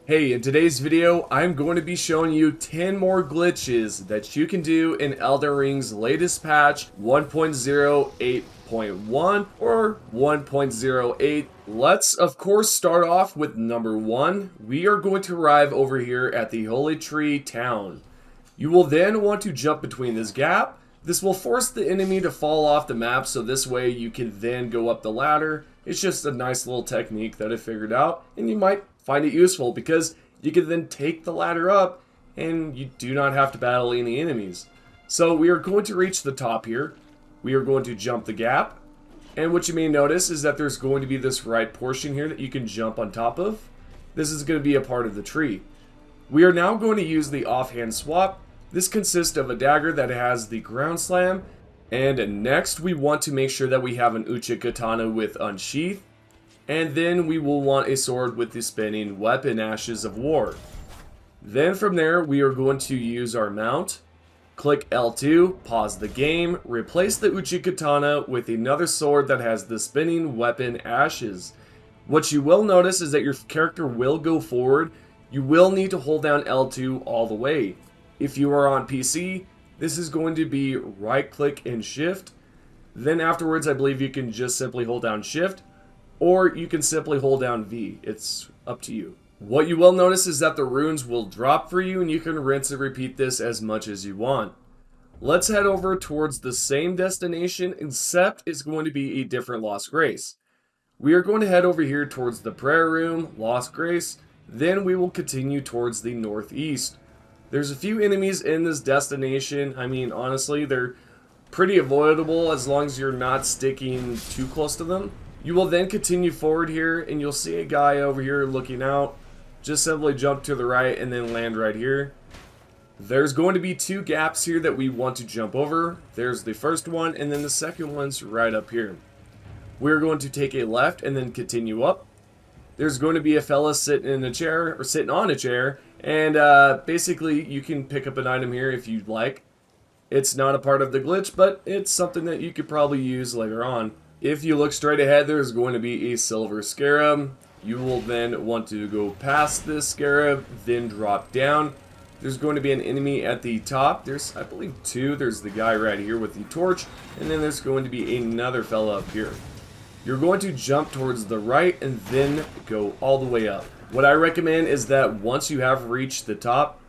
Hey, in today's video, I'm going to be showing you 10 more glitches that you can do in Elden Ring's latest patch 1.08.1 or 1.08. Let's, of course, start off with number 1. We are going to arrive over here at the Halgtree town. You will then want to jump between this gap. This will force the enemy to fall off the map, so this way you can then go up the ladder. It's just a nice little technique that I figured out, and you might find it useful because you can then take the ladder up and you do not have to battle any enemies. So we are going to reach the top here. We are going to jump the gap. And what you may notice is that there's going to be this right portion here that you can jump on top of. This is going to be a part of the tree. We are now going to use the offhand swap. This consists of a dagger that has the ground slam. And next we want to make sure that we have an Uchi Katana with unsheath. And then we will want a sword with the spinning weapon Ashes of War. Then from there we are going to use our mount. Click L2, pause the game, replace the Uchi Katana with another sword that has the spinning weapon Ashes. What you will notice is that your character will go forward. You will need to hold down L2 all the way. If you are on PC, this is going to be right click and shift. Then afterwards I believe you can just simply hold down shift. Or you can simply hold down V. It's up to you. What you will notice is that the runes will drop for you and you can rinse and repeat this as much as you want. Let's head over towards the same destination, except it's going to be a different Lost Grace. We are going to head over here towards the prayer room, Lost Grace, then we will continue towards the northeast. There's a few enemies in this destination. I mean, honestly, they're pretty avoidable as long as you're not sticking too close to them. You will then continue forward here and you'll see a guy over here looking out. Just simply jump to the right and then land right here. There's going to be two gaps here that we want to jump over. There's the first one and then the second one's right up here. We're going to take a left and then continue up. There's going to be a fella sitting in a chair or sitting on a chair, and basically you can pick up an item here if you'd like. It's not a part of the glitch, but it's something that you could probably use later on. If you look straight ahead, there's going to be a silver scarab. You will then want to go past this scarab, then drop down. There's going to be an enemy at the top. There's, I believe, two. There's the guy right here with the torch, and then there's going to be another fella up here. You're going to jump towards the right and then go all the way up. What I recommend is that once you have reached the top,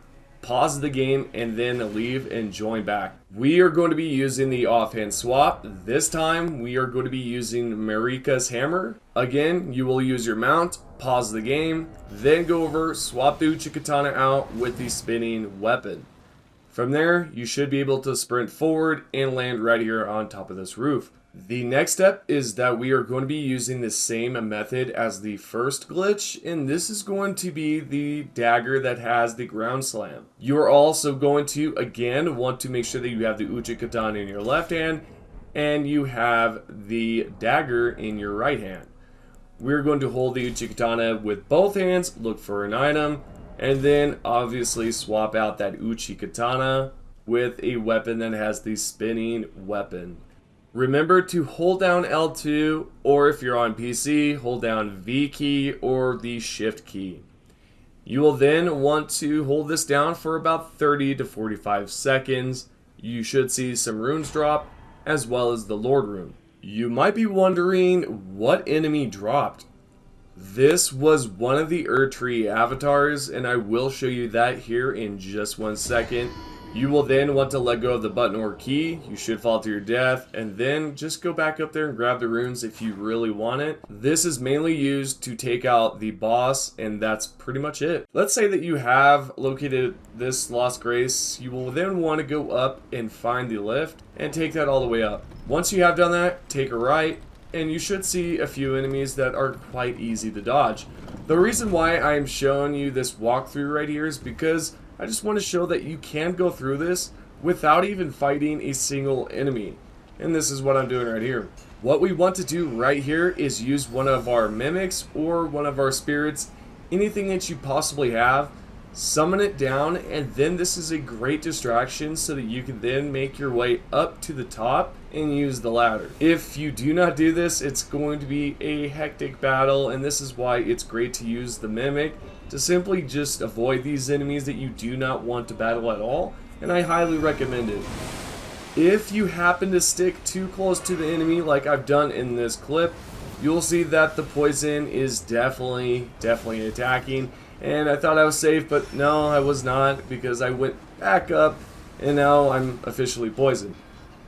pause the game and then leave and join back. We are going to be using the offhand swap. This time we are going to be using Marika's hammer. Again, you will use your mount, pause the game, then go over, swap the Uchi Katana out with the spinning weapon. From there, you should be able to sprint forward and land right here on top of this roof. The next step is that we are going to be using the same method as the first glitch, and this is going to be the dagger that has the ground slam. You are also going to, again, want to make sure that you have the Uchi Katana in your left hand, and you have the dagger in your right hand. We're going to hold the Uchi Katana with both hands, look for an item, and then obviously swap out that Uchi Katana with a weapon that has the spinning weapon. Remember to hold down L2, or if you're on PC, hold down V key or the shift key. You will then want to hold this down for about 30 to 45 seconds. You should see some runes drop, as well as the Lord rune. You might be wondering what enemy dropped. This was one of the Erdtree avatars, and I will show you that here in just 1 second. You will then want to let go of the button or key. You should fall to your death, and then just go back up there and grab the runes if you really want it. This is mainly used to take out the boss, and that's pretty much it. Let's say that you have located this Lost Grace. You will then want to go up and find the lift and take that all the way up. Once you have done that, take a right, and you should see a few enemies that are quite easy to dodge. The reason why I'm showing you this walkthrough right here is because I just want to show that you can go through this without even fighting a single enemy. And this is what I'm doing right here. What we want to do right here is use one of our mimics or one of our spirits, anything that you possibly have. summon it down, and then this is a great distraction so that you can then make your way up to the top and use the ladder. If you do not do this, it's going to be a hectic battle, and this is why it's great to use the Mimic to simply just avoid these enemies that you do not want to battle at all, and I highly recommend it. If you happen to stick too close to the enemy like I've done in this clip, you'll see that the poison is definitely attacking, and I thought I was safe, but no, I was not, because I went back up and now I'm officially poisoned.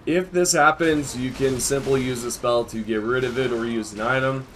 If this happens, you can simply use a spell to get rid of it or use an item.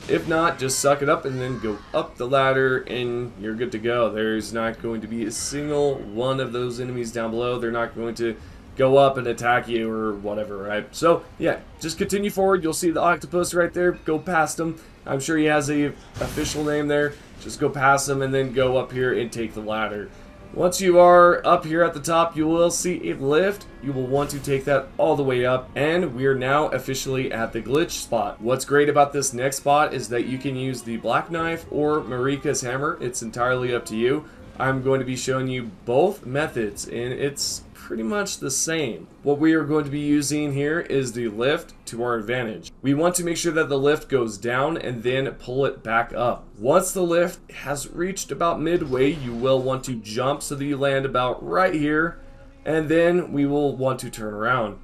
If not, just suck it up and then go up the ladder and you're good to go. There's not going to be a single one of those enemies down below. They're not going to go up and attack you or whatever, right? So yeah, just continue forward. You'll see the octopus right there. Go past him. I'm sure he has a official name there. Just go past him and then go up here and take the ladder. Once you are up here at the top, you will see a lift. You will want to take that all the way up, and we are now officially at the glitch spot. What's great about this next spot is that you can use the black knife or Marika's hammer. It's entirely up to you. I'm going to be showing you both methods, and it's pretty much the same. What we are going to be using here is the lift to our advantage. We want to make sure that the lift goes down and then pull it back up. Once the lift has reached about midway, you will want to jump so that you land about right here, and then we will want to turn around.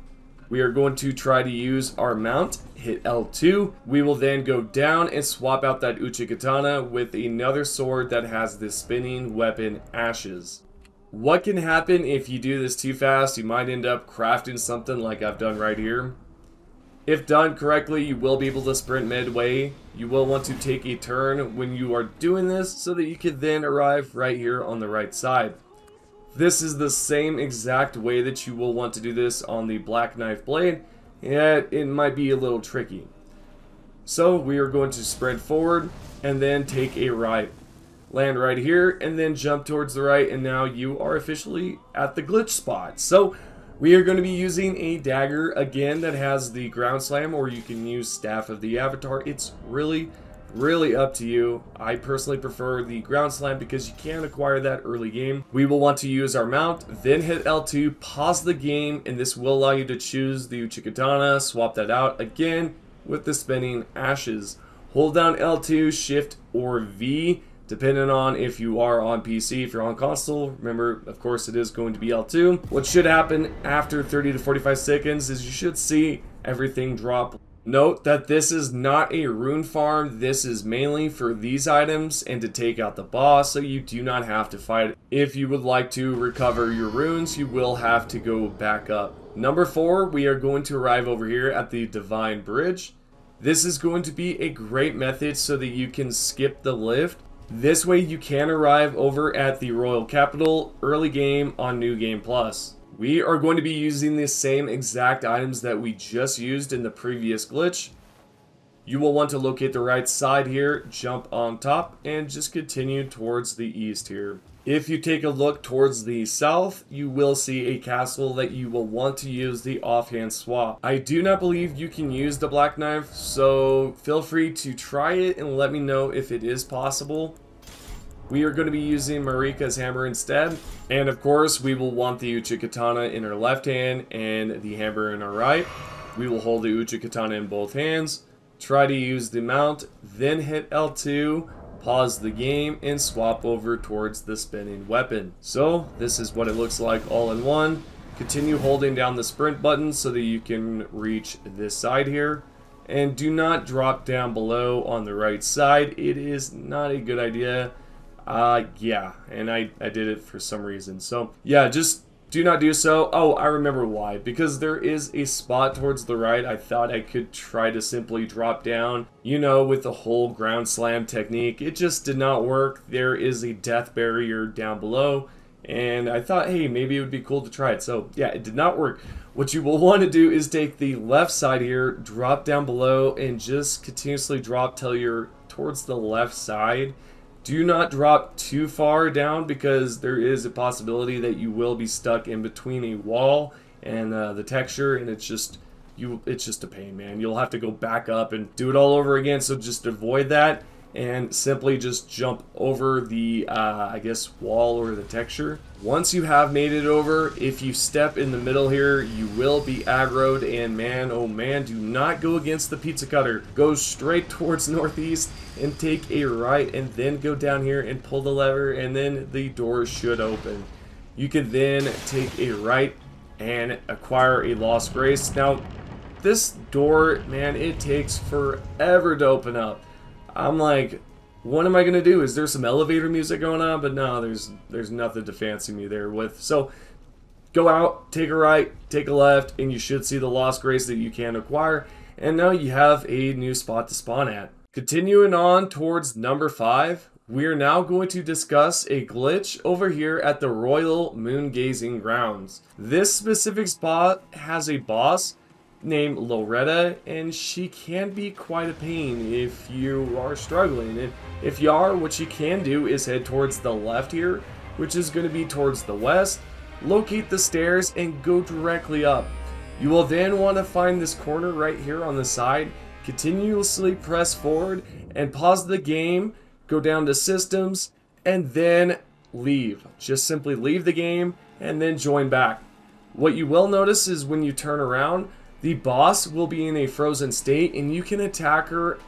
We are going to try to use our mount, hit L2. We will then go down and swap out that Uchigatana with another sword that has the spinning weapon Ashes. What can happen if you do this too fast? You might end up crafting something like I've done right here. If done correctly, you will be able to sprint midway. You will want to take a turn when you are doing this so that you can then arrive right here on the right side. This is the same exact way that you will want to do this on the black knife blade, yet it might be a little tricky. So we are going to sprint forward and then take a right. Land right here and then jump towards the right, and now you are officially at the glitch spot. So we are going to be using a dagger again that has the ground slam, or you can use Staff of the Avatar. It's really up to you. I personally prefer the ground slam because you can acquire that early game. We will want to use our mount, then hit L2, pause the game, and this will allow you to choose the Uchigatana, swap that out again with the spinning Ashes. Hold down L2, Shift, or V, depending on if you are on PC. If you're on console, remember, of course, it is going to be L2. What should happen after 30 to 45 seconds is you should see everything drop. Note that this is not a rune farm. This is mainly for these items and to take out the boss, so you do not have to fight it. If you would like to recover your runes, you will have to go back up. Number 4, we are going to arrive over here at the Divine Bridge. This is going to be a great method so that you can skip the lift. This way you can arrive over at the Royal Capital early game on New Game Plus. We are going to be using the same exact items that we just used in the previous glitch. You will want to locate the right side here, jump on top, and just continue towards the east here. If you take a look towards the south, you will see a castle that you will want to use the offhand swap. I do not believe you can use the black knife, so feel free to try it and let me know if it is possible. We are going to be using Marika's hammer instead, and of course we will want the Uchigatana in our left hand and the hammer in our right. We will hold the Uchigatana in both hands, try to use the mount, then hit L2, pause the game, and swap over towards the spinning weapon. So this is what it looks like all in one. Continue holding down the sprint button so that you can reach this side here. And do not drop down below on the right side. It is not a good idea. Yeah, and I did it for some reason. So yeah, just do not do so. Oh, I remember why. Because there is a spot towards the right. I thought I could try to simply drop down, you know, with the whole ground slam technique. It just did not work. There is a death barrier down below, and I thought, hey, maybe it would be cool to try it. So yeah, it did not work. What you will want to do is take the left side here, drop down below, and just continuously drop till you're towards the left side. Do not drop too far down because there is a possibility that you will be stuck in between a wall and the texture, and it's just a pain, man. You'll have to go back up and do it all over again, so just avoid that. and simply just jump over the, I guess, wall or the texture. Once you have made it over, if you step in the middle here, you will be aggroed, and man, oh man, do not go against the pizza cutter. Go straight towards northeast and take a right, and then go down here and pull the lever, and then the door should open. You can then take a right and acquire a Lost Grace. Now, this door, man, it takes forever to open up. I'm like, what am I gonna do? Is there some elevator music going on? But no, there's nothing to fancy me there with. So go out, take a right, take a left, and you should see the Lost Grace that you can acquire. And now you have a new spot to spawn at. Continuing on towards number 5, we are now going to discuss a glitch over here at the Royal Moongazing grounds. This specific spot has a boss named Loretta, and she can be quite a pain if you are struggling. And if you are, what you can do is head towards the left here, which is going to be towards the west, locate the stairs, and go directly up. You will then want to find this corner right here on the side, continuously press forward, and pause the game, go down to systems, and then leave. Just simply leave the game, and then join back. What you will notice is when you turn around, the boss will be in a frozen state, and you can attack her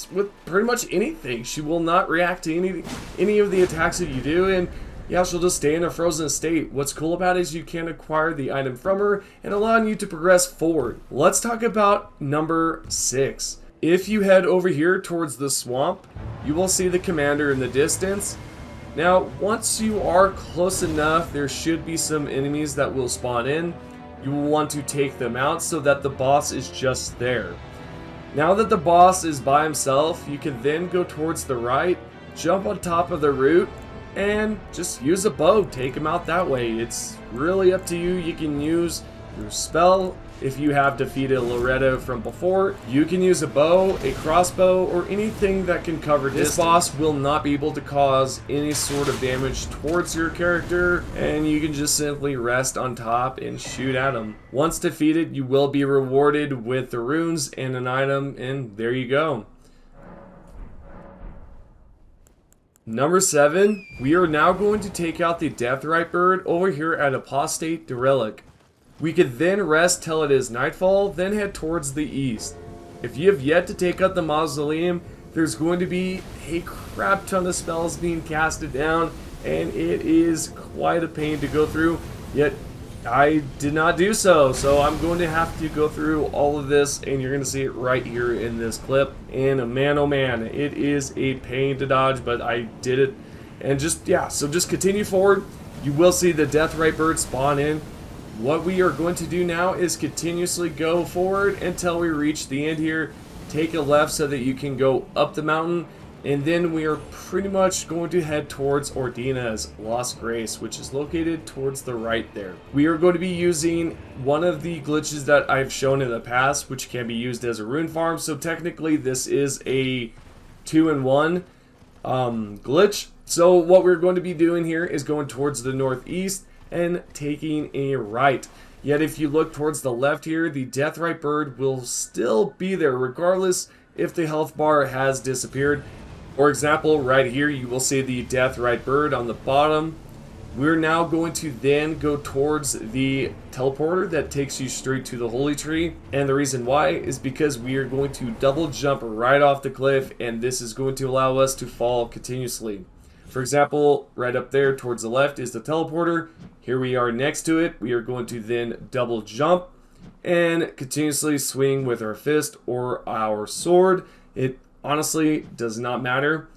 with pretty much anything. She will not react to any of the attacks that you do, and yeah, she'll just stay in a frozen state. What's cool about it is you can acquire the item from her and allowing you to progress forward. Let's talk about number 6. If you head over here towards the swamp, you will see the commander in the distance. Now, once you are close enough, there should be some enemies that will spawn in. You will want to take them out so that the boss is just there. Now that the boss is by himself, you can then go towards the right, jump on top of the root, and just use a bow. Take him out that way. It's really up to you. You can use your spell. If you have defeated Loretta from before, you can use a bow, a crossbow, or anything that can cover distance. This boss will not be able to cause any sort of damage towards your character, and you can just simply rest on top and shoot at him. Once defeated, you will be rewarded with the runes and an item, and there you go. Number 7, we are now going to take out the Rite bird over here at Apostate Derelic. We could then rest till it is nightfall, then head towards the east. If you have yet to take out the mausoleum, there's going to be a crap ton of spells being casted down, and it is quite a pain to go through, yet I did not do so, so I'm going to have to go through all of this, and you're going to see it right here in this clip. And man, oh man, it is a pain to dodge, but I did it. And just, yeah, so just continue forward. You will see the Rite bird spawn in. What we are going to do now is continuously go forward until we reach the end here. Take a left so that you can go up the mountain, and then we are pretty much going to head towards Ordina's Lost Grace, which is located towards the right there. We are going to be using one of the glitches that I've shown in the past, which can be used as a rune farm. So technically this is a 2-in-1 glitch. So what we're going to be doing here is going towards the northeast and taking a right. Yet if you look towards the left here, the Rite bird will still be there regardless if the health bar has disappeared. For example, right here you will see the Rite bird on the bottom. We're now going to then go towards the teleporter that takes you straight to the Holy Tree, and the reason why is because we are going to double jump right off the cliff, and this is going to allow us to fall continuously. For example, right up there towards the left is the teleporter. Here we are next to it. We are going to then double jump and continuously swing with our fist or our sword. It honestly does not matter.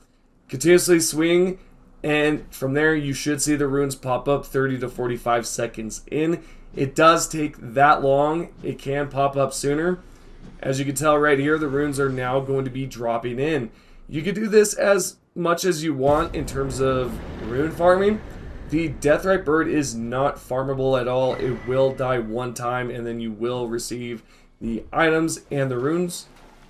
Continuously swing, and from there you should see the runes pop up 30 to 45 seconds in. It does take that long. It can pop up sooner. As you can tell right here, the runes are now going to be dropping in. You can do this as much as you want in terms of rune farming. The Rite bird is not farmable at all. It will die one time, and then you will receive the items and the runes.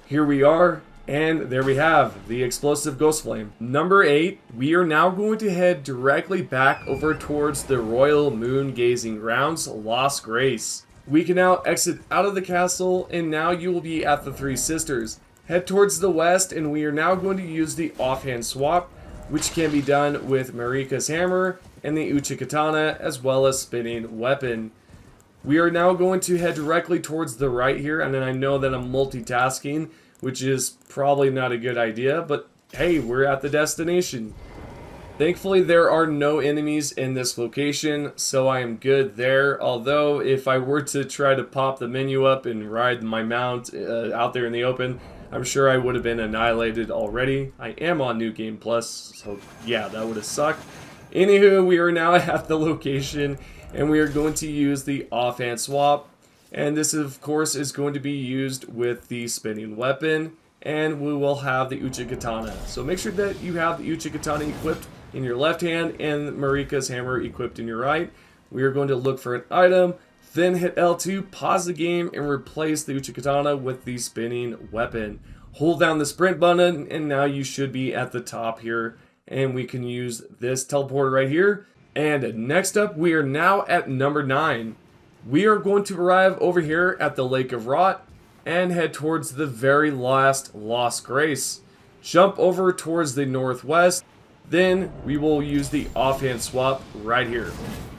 Here we are, and there we have the explosive ghost flame. Number 8, we are now going to head directly back over towards the Royal Moongazing grounds, Lost Grace. We can now exit out of the castle, and now you will be at the Three Sisters. head towards the west, and we are now going to use the offhand swap, which can be done with Marika's hammer and the Uchigatana, as well as spinning weapon. We are now going to head directly towards the right here, and then I know that I'm multitasking, which is probably not a good idea, but hey, we're at the destination. Thankfully, there are no enemies in this location, so I am good there. Although, if I were to try to pop the menu up and ride my mount out there in the open, I'm sure I would have been annihilated already. I am on New Game Plus, so yeah, that would have sucked. Anywho, we are now at the location, and we are going to use the offhand swap. And this, of course, is going to be used with the spinning weapon, and we will have the Uchigatana. So make sure that you have the Uchigatana equipped in your left hand and Marika's hammer equipped in your right. We are going to look for an item, then hit L2, pause the game, and replace the Uchigatana with the spinning weapon. Hold down the sprint button, and now you should be at the top here, and we can use this teleporter right here. And next up, we are now at number 9. We are going to arrive over here at the Lake of Rot and head towards the very last Lost Grace. Jump over towards the northwest. Then we will use the offhand swap right here.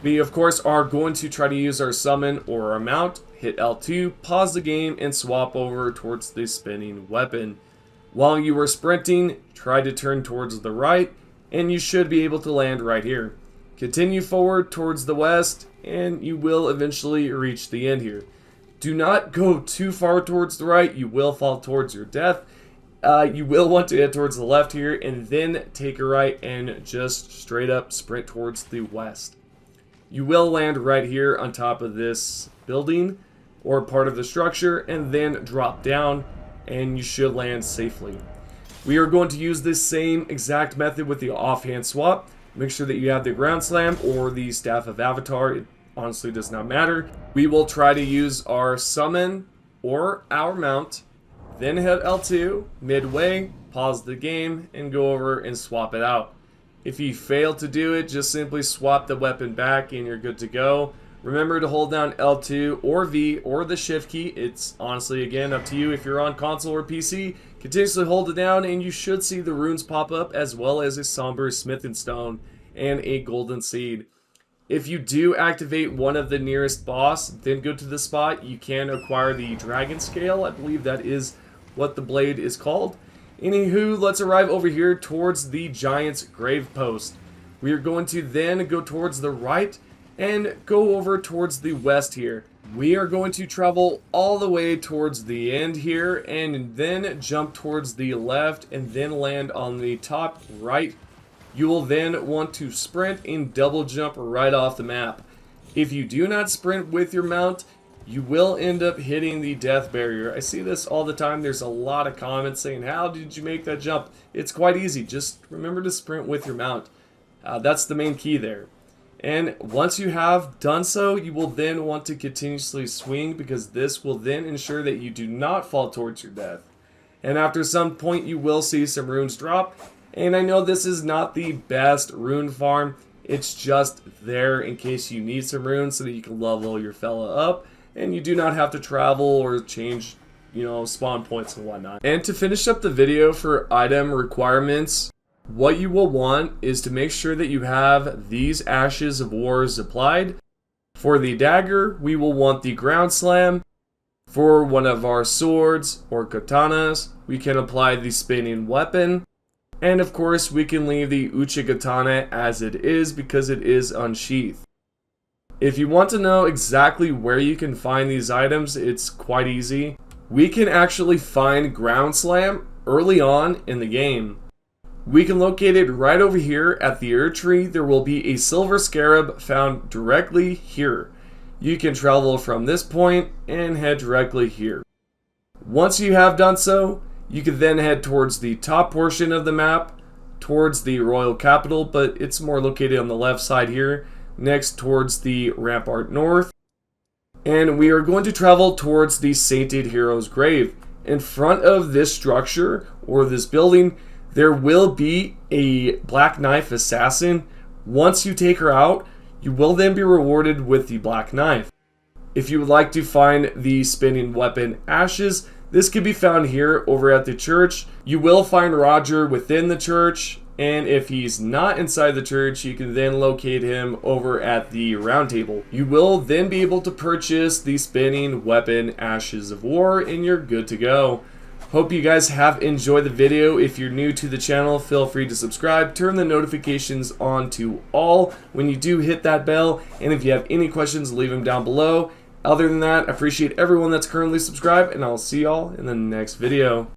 We, of course, are going to try to use our summon or our mount. Hit L2, pause the game, and swap over towards the spinning weapon. While you are sprinting, try to turn towards the right, and you should be able to land right here. Continue forward towards the west, and you will eventually reach the end here. Do not go too far towards the right, you will fall towards your death. You will want to head towards the left here, and then take a right and just straight up sprint towards the west. You will land right here on top of this building or part of the structure, and then drop down, and you should land safely. We are going to use this same exact method with the offhand swap. Make sure that you have the ground slam or the staff of avatar. It honestly does not matter. We will try to use our summon or our mount, then hit L2, midway, pause the game, and go over and swap it out. If you fail to do it, just simply swap the weapon back and you're good to go. Remember to hold down L2 or V or the shift key. It's honestly, again, up to you if you're on console or PC. Continuously hold it down and you should see the runes pop up, as well as a somber smithing stone and a golden seed. If you do activate one of the nearest boss, then go to the spot. You can acquire the dragon scale. I believe that is what the blade is called. Anywho, let's arrive over here towards the giant's Gravepost. We are going to then go towards the right and go over towards the west here. We are going to travel all the way towards the end here and then jump towards the left and then land on the top right. You will then want to sprint and double jump right off the map. If you do not sprint with your mount, you will end up hitting the death barrier. I see this all the time. There's a lot of comments saying, how did you make that jump? It's quite easy. Just remember to sprint with your mount. That's the main key there. And once you have done so, you will then want to continuously swing, because this will then ensure that you do not fall towards your death. And after some point, you will see some runes drop. And I know this is not the best rune farm. It's just there in case you need some runes so that you can level your fella up. And you do not have to travel or change, spawn points and whatnot. And to finish up the video for item requirements, what you will want is to make sure that you have these Ashes of Wars applied. For the dagger, we will want the ground slam. For one of our swords or katanas, we can apply the spinning weapon. And of course, we can leave the Uchigatana as it is because it is unsheathed. If you want to know exactly where you can find these items, it's quite easy. We can actually find Ground Slam early on in the game. We can locate it right over here at the Erdtree. There will be a silver scarab found directly here. You can travel from this point and head directly here. Once you have done so, you can then head towards the top portion of the map, towards the royal capital, but it's more located on the left side here. Next towards the Rampart North, and we are going to travel towards the Sainted Hero's Grave. In front of this structure or this building, there will be a Black Knife assassin. Once you take her out, you will then be rewarded with the Black Knife. If you would like to find the spinning weapon Ashes, This can be found here over at the church. You will find Roger within the church, and if he's not inside the church, you can then locate him over at the round table. You will then be able to purchase the spinning weapon Ashes of War, and you're good to go. Hope you guys have enjoyed the video. If you're new to the channel, feel free to subscribe. Turn the notifications on to all when you do hit that bell. And if you have any questions, leave them down below. Other than that, I appreciate everyone that's currently subscribed, and I'll see y'all in the next video.